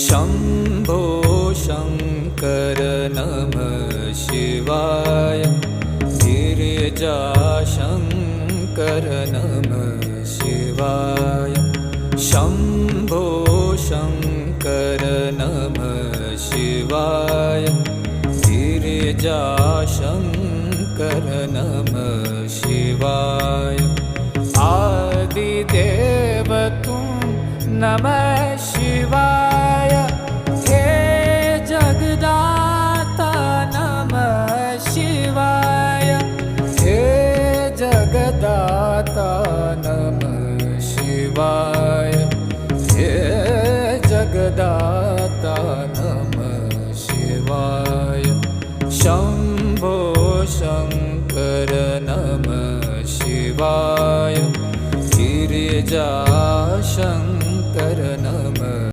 शम्भो शङ्कर नमः शिवाय गिरिजाशङ्कर नमः शिवाय शम्भो शङ्कर नमः शिवाय गिरिजाशङ्कर नमः शिवाय आदिदेव तुम नमः शिवाय हे जगदाता नमः शिवाय हे जगदाता नमः शिवाय हे जगदाता नमः शिवाय शम्भो शङ्कर नमः शिवाय गिरिजा